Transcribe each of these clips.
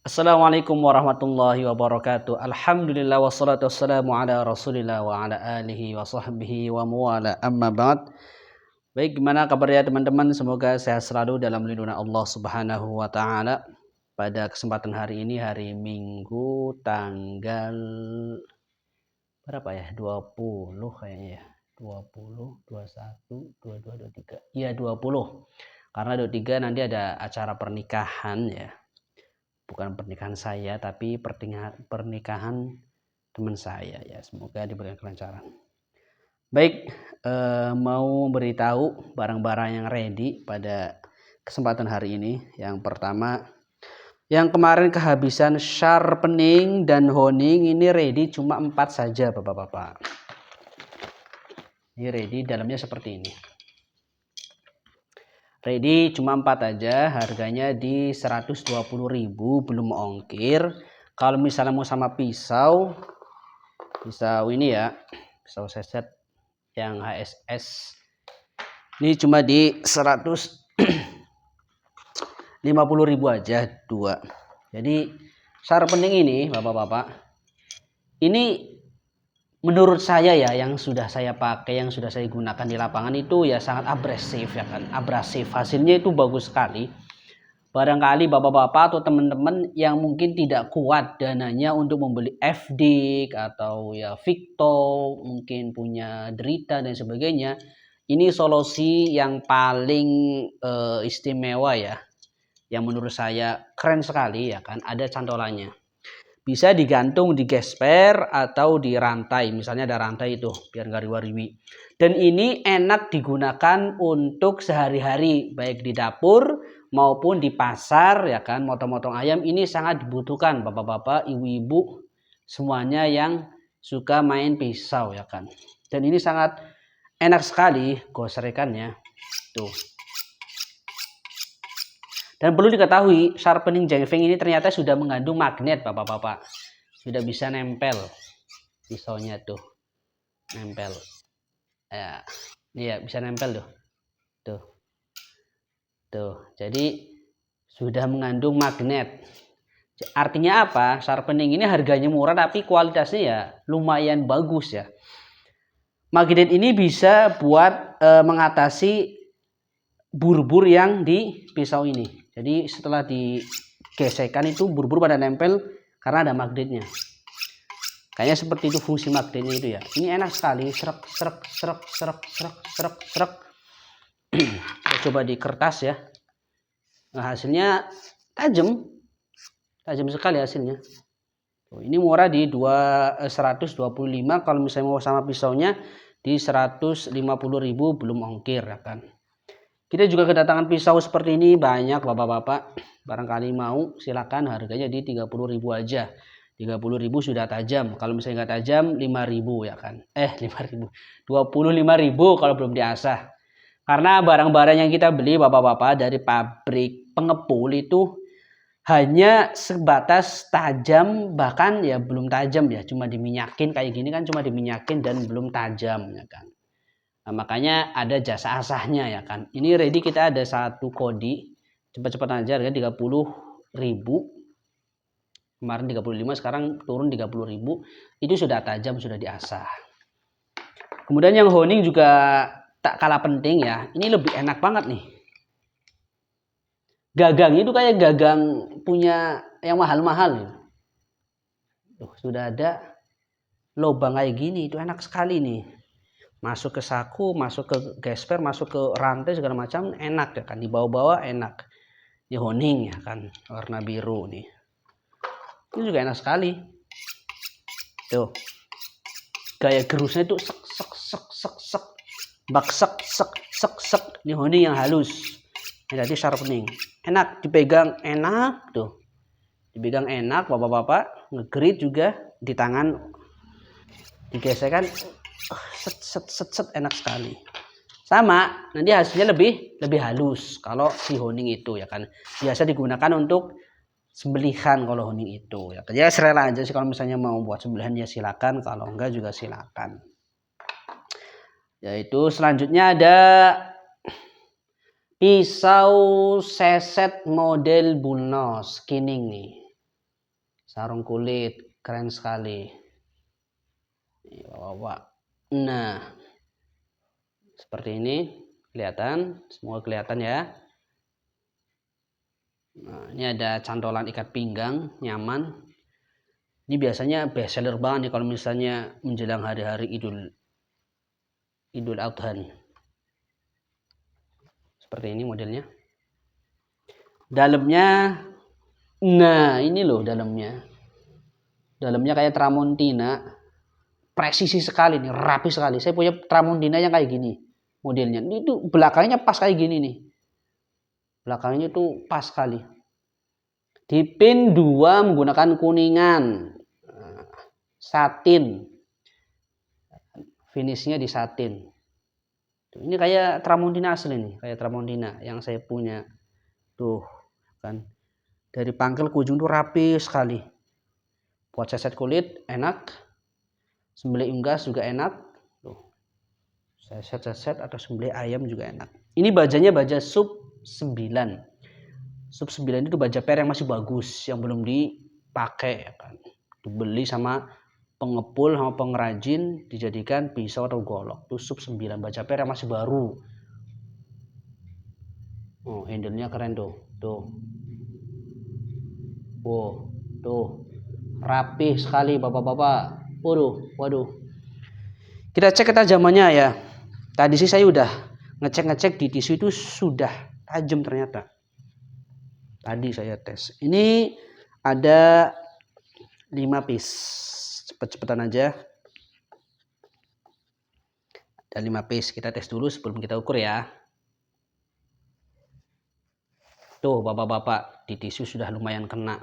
Assalamualaikum warahmatullahi wabarakatuh. Alhamdulillah wassalatu wassalamu ala Rasulillah wa ala alihi wa sahbihi wa muwala amma ba'd. Baik, gimana kabarnya teman-teman? Semoga sehat selalu dalam lindungan Allah Subhanahu wa taala. Pada kesempatan hari ini, hari Minggu tanggal berapa ya? 20 kayaknya ya. 20, 21, 22, 23. Iya, 20. Karena 23 nanti ada acara pernikahan ya. Bukan pernikahan saya, tapi pernikahan teman saya ya. Semoga diberikan kelancaran. Baik, mau beritahu barang-barang yang ready pada kesempatan hari ini. Yang pertama, yang kemarin kehabisan sharpening dan honing, ini ready cuma 4 saja bapak-bapak. Ini ready, dalamnya seperti ini. Ready cuma 4 aja, harganya di 120.000 belum ongkir. Kalau misalnya mau sama pisau ini ya, pisau seset yang HSS, ini cuma di 150.000 aja 2. Jadi sharpening ini bapak-bapak, ini menurut saya ya, yang sudah saya pakai, yang sudah saya gunakan di lapangan itu ya sangat abrasif ya kan, abrasif. Hasilnya itu bagus sekali. Barangkali bapak-bapak atau teman-teman yang mungkin tidak kuat dananya untuk membeli FDIC atau ya Victo, mungkin punya derita dan sebagainya, ini solusi yang paling istimewa ya, yang menurut saya keren sekali ya kan. Ada cantolannya, bisa digantung di gesper atau di rantai, misalnya ada rantai itu biar nggak riwa-riwi. Dan ini enak digunakan untuk sehari-hari, baik di dapur maupun di pasar ya kan. Motong-motong ayam ini sangat dibutuhkan bapak-bapak, ibu-ibu semuanya yang suka main pisau ya kan. Dan ini sangat enak sekali goserekannya tuh. Dan perlu diketahui, sharpening jengveng ini ternyata sudah mengandung magnet bapak-bapak. Sudah bisa nempel pisaunya tuh. Nempel. Ya, iya bisa nempel tuh. Tuh. Tuh. Jadi sudah mengandung magnet. Artinya apa? Sharpening ini harganya murah tapi kualitasnya ya lumayan bagus ya. Magnet ini bisa buat mengatasi bur-bur yang di pisau ini. Jadi setelah digesekkan itu bur-bur pada nempel karena ada magnetnya. Kayaknya seperti itu fungsi magnetnya itu ya. Ini enak sekali, serak. Saya coba di kertas ya. Nah, hasilnya tajam sekali hasilnya. Ini murah di 125, kalau misalnya mau sama pisaunya di 150.000 belum ongkir ya kan. Kita juga kedatangan pisau seperti ini banyak bapak-bapak. Barangkali mau silakan, harganya di 30.000 aja. 30.000 sudah tajam. Kalau misalnya nggak tajam 5.000 ya kan. 5.000. 25.000 kalau belum diasah. Karena barang-barang yang kita beli bapak-bapak dari pabrik pengepul itu hanya sebatas tajam, bahkan ya belum tajam ya. Cuma diminyakin kayak gini kan, cuma diminyakin dan belum tajam ya kan. Nah, makanya ada jasa asahnya ya kan. Ini ready, kita ada satu kodi. Cepat-cepat aja, harga 30.000. Kemarin 35, sekarang turun 30.000. Itu sudah tajam, sudah diasah. Kemudian yang honing juga tak kalah penting ya. Ini lebih enak banget nih. Gagang itu kayak gagang punya yang mahal-mahal. Sudah ada lubang kayak gini, itu enak sekali nih. Masuk ke saku, masuk ke gesper, masuk ke rantai segala macam, enak ya kan, dibawa-bawa enak. Ini honing ya kan, warna biru nih. Ini juga enak sekali. Tuh. Gaya gerusnya itu sek. Bak sek. Ini honing yang halus. Ini tadi sharpening. Enak dipegang, enak tuh. Dipegang enak bapak-bapak, ngegerit juga di tangan. Digesekkan set enak sekali. Sama, nanti hasilnya lebih halus kalau si honing itu ya kan. Biasa digunakan untuk sembelihan kalau honing itu ya. Ya serela aja sih, kalau misalnya mau buat sembelihan ya silakan, kalau enggak juga silakan. Yaitu selanjutnya ada pisau seset model Bulnos Skining nih. sarung kulit, keren sekali. Bapak. Nah, seperti ini kelihatan, semoga kelihatan ya. Nah, ini ada cantolan ikat pinggang, nyaman. Ini biasanya best seller banget nih kalau misalnya menjelang hari-hari Idul Adha. Seperti ini modelnya. Dalamnya, nah ini loh dalamnya. Dalamnya kayak Tramontina. Presisi sekali nih, rapi sekali. Saya punya Tramontina yang kayak gini modelnya. Ini tuh belakangnya pas kayak gini nih. Belakangnya tuh pas sekali. Dipin 2 menggunakan kuningan. Satin. Finishnya di satin. Ini kayak Tramontina asli nih, kayak Tramontina yang saya punya. Tuh, kan. Dari pangkel ke ujung tuh rapi sekali. Buat seset kulit enak. Sembelih unggas juga enak. Tuh. Seset atau sembelih ayam juga enak. Ini bajanya baja sub 9. Sub 9 itu baja per yang masih bagus, yang belum dipakai kan. Dibeli sama pengepul sama pengrajin, dijadikan pisau atau golok. Itu sub 9 baja per yang masih baru. Oh, handle-nya keren tuh. Tuh. Wow, tuh. Rapih sekali bapak-bapak. Waduh. Kita cek ketajamannya ya. Tadi sih saya udah ngecek di tisu itu sudah tajam ternyata. Tadi saya tes. Ini ada 5 piece. Cepet-cepetan aja. Ada 5 piece. Kita tes dulu sebelum kita ukur ya. Tuh bapak-bapak, di tisu sudah lumayan kena.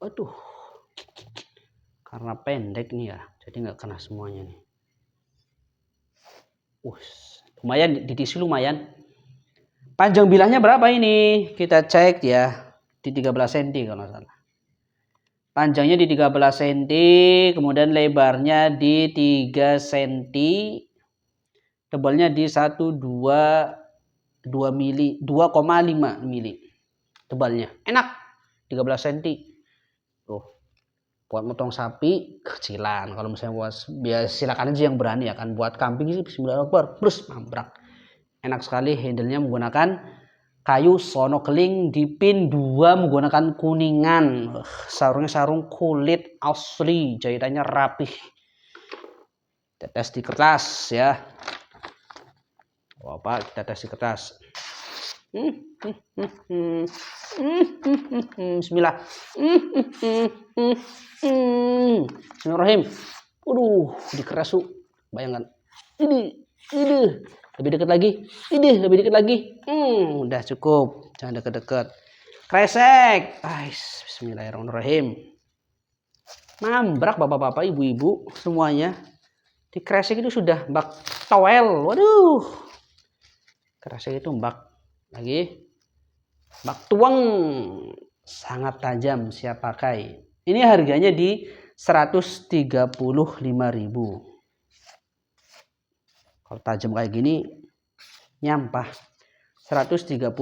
Waduh. Karena pendek nih ya, jadi nggak kena semuanya nih. Lumayan di tisu lumayan. Panjang bilahnya berapa ini? Kita cek ya, di 13 cm kalau nggak salah. Panjangnya di 13 cm, kemudian lebarnya di 3 cm, tebalnya di 2,5 mili tebalnya. Enak, 13 cm. Tuh. Buat motong sapi kecilan, kalau misalnya buat biasa silakan aja yang berani ya kan. Buat kambing sih bismillahirrahmanirrahim, terus mambrak. Enak sekali, handle-nya menggunakan kayu sono keling, dipin 2 menggunakan kuningan. Sarungnya sarung kulit asli, jahitannya rapih. Kita tes di kertas ya. Bapak, kita tes di kertas. Bismillah. Bismillahirrahmanirrahim. Waduh, di keras tuh. Bayangkan. Ini lebih dekat lagi. Lebih dekat lagi. Udah cukup. Jangan dekat-dekat. Kresek. Bismillahirrahmanirrahim. Mambrak bapak-bapak, ibu-ibu semuanya. Di kresek itu sudah bak towel. Waduh. Kresek itu bak lagi. Bak tuang. Sangat tajam, siap pakai. Ini harganya di 135.000. Kalau tajam kayak gini nyampah. 135.000.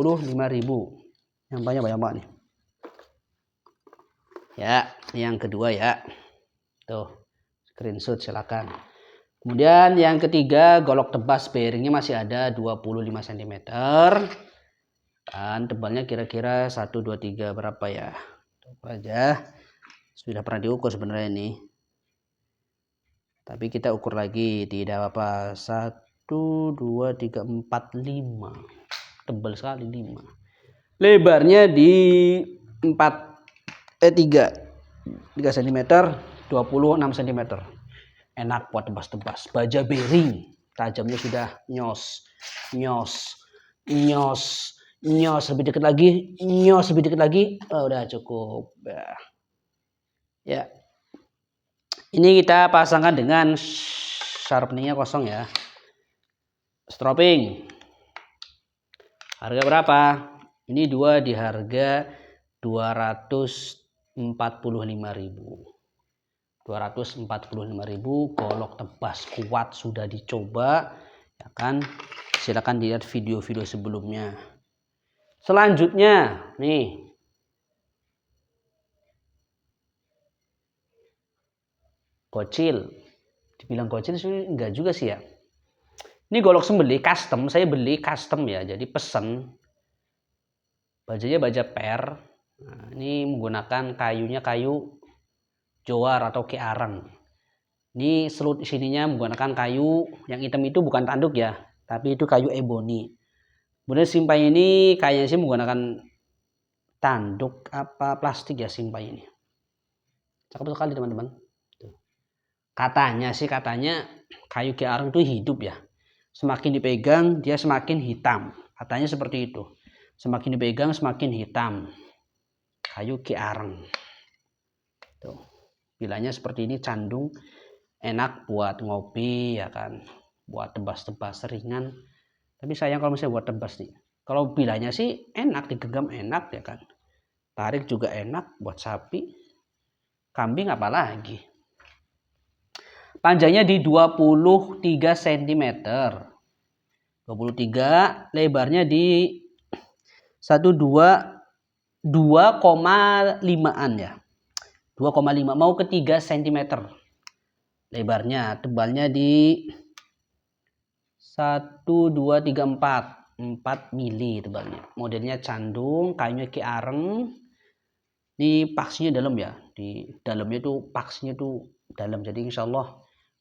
Nyampahnya banyak banget nih. Ya, ini yang kedua ya. Tuh, screenshot silakan. Kemudian yang ketiga, golok tebas bearingnya masih ada 25 cm. Dan tebalnya kira-kira 1, 2, 3 berapa ya? Coba aja. Sudah pernah diukur sebenarnya ini. Tapi kita ukur lagi, tidak apa-apa. 1, 2, 3, 4, 5. Tebal sekali 5. Lebarnya di 3 cm, 26 cm. Enak buat tebas-tebas. Baja bearing, tajamnya sudah nyos. Lebih dekat lagi. Oh, udah cukup ya. Ini kita pasangkan dengan sharpeningnya kosong ya. Stropping harga berapa? Ini 2 di harga 245.000. 245.000. Golok tebas kuat, sudah dicoba ya kan. Silakan dilihat video-video sebelumnya. Selanjutnya nih, Gocil. Dibilang gocil sih enggak juga sih ya. Ini golok sembelih custom, saya beli custom ya. Jadi pesen. Bajanya baja per. Nah, ini menggunakan kayunya kayu jowar atau keareng. Ini selut sininya menggunakan kayu yang hitam itu bukan tanduk ya, tapi itu kayu ebony. Kemudian simpai ini kayaknya sih menggunakan tanduk apa plastik ya simpai ini. Cakep sekali teman-teman. Katanya kayu keareng itu hidup ya. Semakin dipegang dia semakin hitam. Katanya seperti itu. Semakin dipegang semakin hitam. Kayu keareng. Tuh. Bilanya seperti ini candung, enak buat ngopi ya kan. Buat tebas-tebas ringan. Tapi sayang kalau misalnya buat tebas nih. Kalau bilanya sih enak, digenggam enak ya kan. Tarik juga enak buat sapi. Kambing apalagi. Panjangnya di 23 cm. 23, lebarnya di 2,5an ya. 2,5 mau ke 3 cm. Lebarnya, tebalnya di 1 2 3 4 mili tebalnya. Modelnya candung, kayunya keareng. Ini paksinya dalam ya. Di dalamnya itu paksinya itu dalam. Jadi insya Allah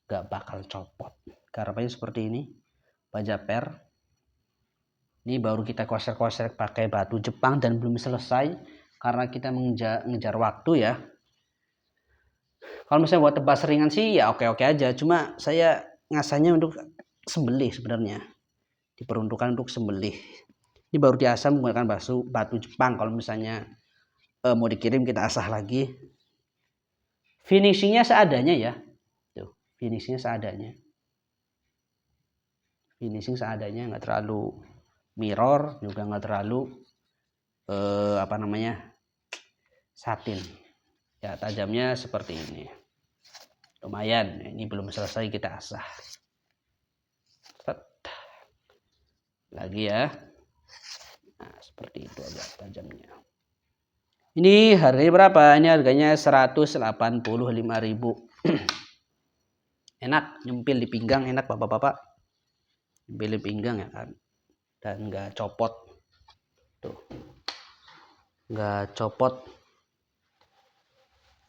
gak bakal copot. Garapannya seperti ini. Baja per. Ini baru kita koser-koser pakai batu Jepang dan belum selesai. Karena kita mengejar waktu ya. Kalau misalnya buat tebas ringan sih ya oke-oke aja. Cuma saya ngasahnya untuk sembelih sebenarnya. Diperuntukkan untuk sembelih. Ini baru diasah menggunakan batu Jepang. Kalau misalnya mau dikirim kita asah lagi. Finishingnya seadanya ya. Tuh, finishingnya seadanya. Finishing seadanya, nggak terlalu mirror, juga nggak terlalu satin. Ya tajamnya seperti ini. Lumayan. Ini belum selesai kita asah. Lagi ya. Nah, seperti itu aja tajamnya. Ini harganya berapa? Ini harganya 185.000. Enak, nyempil di pinggang, enak bapak-bapak. Nyempil di pinggang ya kan. Dan enggak copot. Tuh. Enggak copot.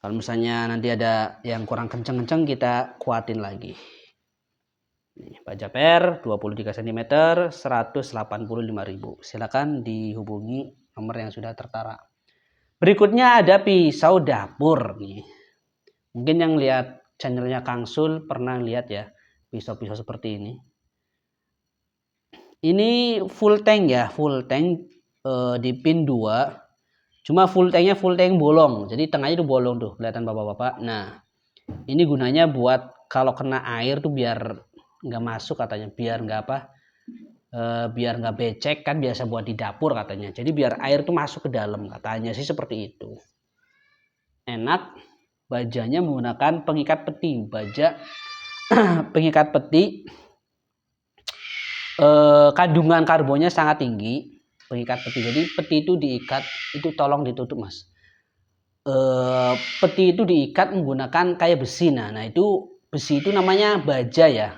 Kalau misalnya nanti ada yang kurang kenceng-kenceng kita kuatin lagi. Nih, baja per 23 cm 185.000. Silakan dihubungi nomor yang sudah tertera. Berikutnya ada pisau dapur nih. Mungkin yang lihat channelnya Kang Sul pernah lihat ya pisau-pisau seperti ini. Ini full tank ya, full tank di pin 2. Cuma full tanknya full tank bolong. Jadi tengahnya itu bolong tuh, kelihatan bapak-bapak. Nah, ini gunanya buat kalau kena air tuh biar nggak masuk katanya, biar nggak becek kan biasa buat di dapur katanya. Jadi biar air tuh masuk ke dalam katanya sih seperti itu. Enak. Bajanya menggunakan pengikat peti. Baja pengikat peti. Kandungan karbonnya sangat tinggi. Pengikat peti. Jadi peti itu diikat, itu tolong ditutup mas. Peti itu diikat menggunakan kayak besi. Nah itu besi itu namanya baja ya.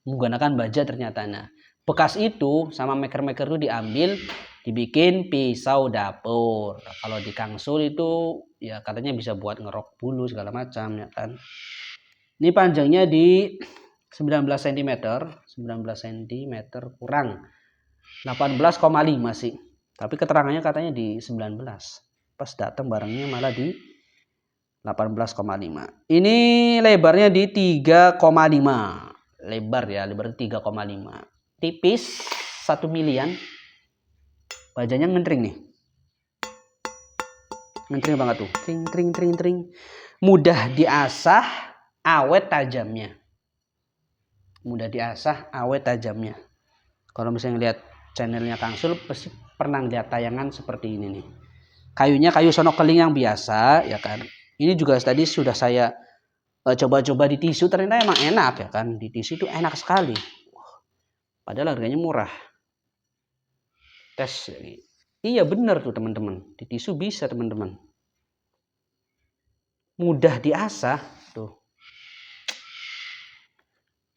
Menggunakan baja ternyata. Nah bekas itu sama maker-maker itu diambil, dibikin pisau dapur. Kalau di Kang Sul itu ya katanya bisa buat ngerok bulu segala macam ya kan. Ini panjangnya di 19 cm, 19 cm kurang 18,5 sih. Tapi keterangannya katanya di 19. Pas datang barangnya malah di 18,5. Ini lebarnya di 3,5. Lebar ya, lebar 3,5. Tipis 1 milian. Bajanya ngentring nih. Ngentring banget tuh. Tring tring tring tring. Mudah diasah, awet tajamnya. Mudah diasah, awet tajamnya. Kalau misalnya lihat channelnya Kang Sul pasti pernah lihat tayangan seperti ini nih. Kayunya kayu sono keling yang biasa ya kan. Ini juga tadi sudah saya coba-coba di tisu, ternyata emang enak ya kan. Di tisu itu enak sekali. Padahal harganya murah. Tes. Iya benar tuh teman-teman. Di tisu bisa teman-teman. Mudah diasah tuh.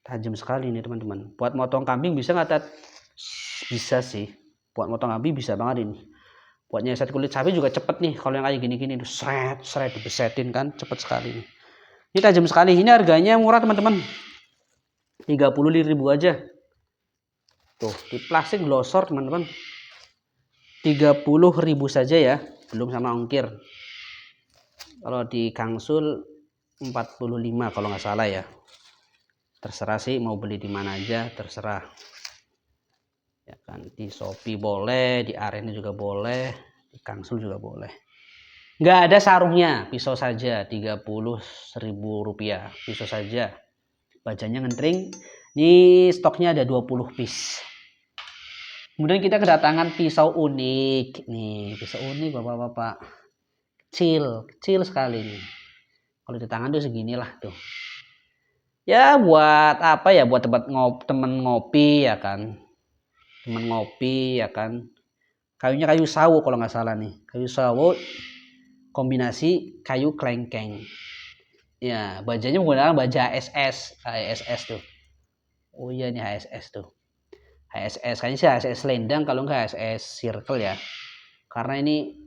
Tajam sekali ini teman-teman. Buat motong kambing bisa nggak, Tat? Bisa sih. Buat motong kambing bisa banget ini. Buat nyeset kulit sapi juga cepet nih. Kalau yang kayak gini-gini tuh seret dibesetin kan, cepet sekali nih. Ini tajam sekali. Ini harganya murah teman-teman. 30.000 aja. Tuh, di plastik glosor teman-teman. 30.000 saja ya, belum sama ongkir. Kalau di Kangsul 45 kalau nggak salah ya. Terserah sih mau beli di mana aja, terserah. Ya kan, di Shopee boleh, di Arena juga boleh, di Kangsul juga boleh. Nggak ada sarungnya, pisau saja 30.000 rupiah, pisau saja. Bajanya ngentring. Ini stoknya ada 20 piece. Kemudian kita kedatangan pisau unik. Nih, pisau unik bapak-bapak. Kecil sekali nih. Kalau di tangan tuh seginilah tuh. Ya buat apa ya? Buat temen ngopi ya kan. Temen ngopi ya kan. Kayunya kayu sawo kalau nggak salah nih. Kayu sawo kombinasi kayu klengkeng. Ya, bajanya menggunakan baja HSS. HSS tuh. Oh iya nih HSS tuh. HSS kayaknya sih HSS Lendang kalau nggak HSS Circle ya. Karena ini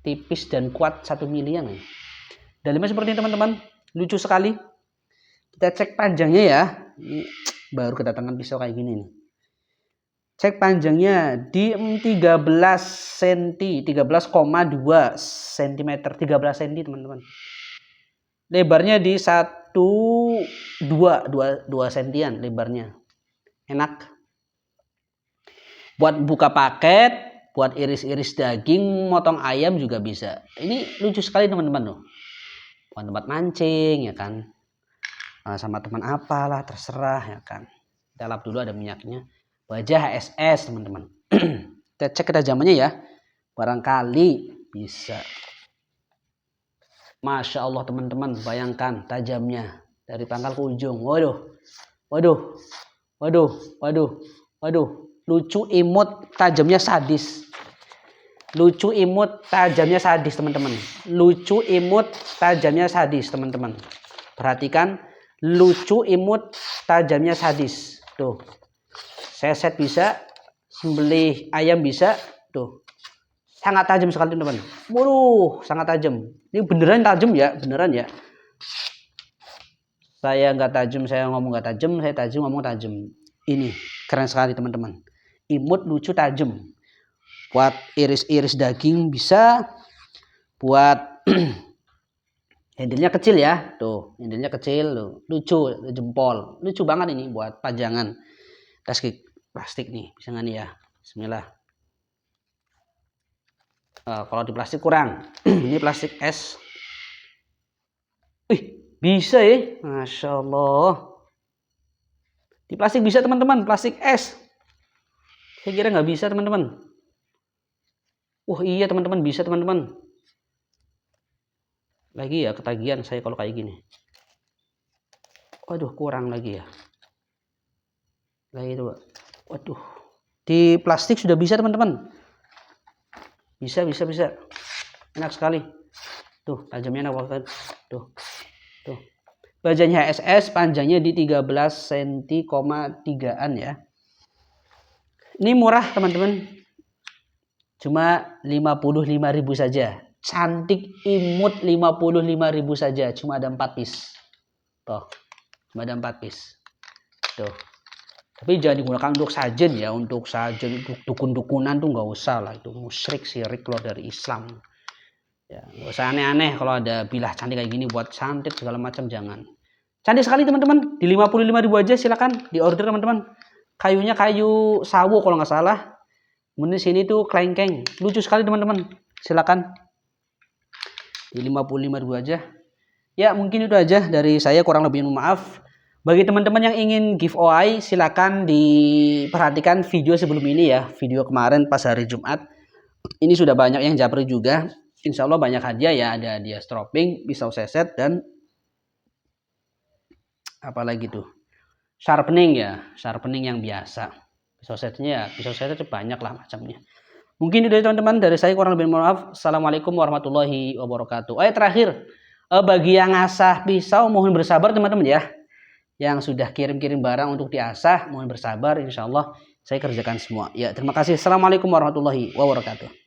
tipis dan kuat 1 milian ya. Dalamnya seperti ini teman-teman, lucu sekali. Kita cek panjangnya ya. Ini baru kedatangan pisau kayak gini nih. Cek panjangnya di 13 cm, 13,2 cm, 13 cm teman-teman. Lebarnya di 2 sentian lebarnya. Enak. Buat buka paket, buat iris-iris daging, motong ayam juga bisa. Ini lucu sekali teman-teman loh. Buat tempat mancing ya kan. Sama teman apalah terserah ya kan. Kita lap dulu ada minyaknya. Baja HSS teman-teman. Kita cek ketajamannya ya. Barangkali bisa. Masya Allah teman-teman, bayangkan tajamnya dari pangkal ke ujung. Waduh. Lucu, imut, tajamnya sadis. Lucu, imut, tajamnya sadis teman-teman. Lucu, imut, tajamnya sadis teman-teman. Perhatikan, lucu, imut, tajamnya sadis. Tuh, seset bisa, sembelih ayam bisa. Tuh, sangat tajam sekali teman-teman. Waduh, sangat tajam. Ini beneran tajam ya, beneran ya. Saya nggak tajam, saya ngomong nggak tajam, saya tajam ngomong tajam. Ini keren sekali teman-teman. Imut, lucu, tajam. Buat iris-iris daging bisa. Buat handle-nya kecil ya. Tuh, handle-nya kecil loh. Lucu, jempol. Lucu banget ini buat pajangan. Plastik nih, bisa nggak nih ya? Bismillah. Kalau di plastik kurang. Ini plastik es. Bisa ya. Masya Allah. Di plastik bisa teman-teman. Plastik es. Saya kira nggak bisa teman-teman. Wah iya teman-teman, bisa teman-teman. Lagi ya ketagihan saya kalau kayak gini. Waduh, kurang lagi ya. Lagi itu. Waduh. Di plastik sudah bisa teman-teman. Bisa. Enak sekali. Tuh, tajamnya enak banget. Tuh. Bajanya HSS, panjangnya di 13 cm, 3an ya. Ini murah teman-teman. Cuma 55.000 saja. Cantik, imut, 55.000 saja. Cuma ada 4 piece. Tuh. Cuma ada 4 piece. Tuh. Tapi jangan digunakan untuk sajen ya. Untuk sajen, untuk dukun-dukunan tuh nggak usah lah. Itu musyrik, syirik keluar dari Islam. Ya, nggak usah aneh-aneh kalau ada bilah cantik kayak gini buat cantik segala macam, jangan. Cantik sekali teman-teman. Di 55.000 aja silakan di order teman-teman. Kayunya kayu sawo kalau nggak salah. Kemudian sini tuh klengkeng. Lucu sekali teman-teman. Silakan. Di 55.000 aja. Ya mungkin itu aja dari saya, kurang lebih maaf. Bagi teman-teman yang ingin giveaway, silakan diperhatikan video sebelum ini ya. Video kemarin pas hari Jumat. Ini sudah banyak yang japri juga. Insya Allah banyak hadiah ya. Ada hadiah stropping, pisau seset, dan apalagi tuh, sharpening ya. Sharpening yang biasa. Pisau setnya ya, pisau setnya banyak lah macamnya. Mungkin itu teman-teman dari saya, kurang lebih maaf. Assalamualaikum warahmatullahi wabarakatuh. Terakhir, bagi yang ngasah pisau mohon bersabar teman-teman ya. yang sudah kirim-kirim barang untuk diasah, mohon bersabar, insya Allah saya kerjakan semua. Ya, terima kasih. Assalamualaikum warahmatullahi wabarakatuh.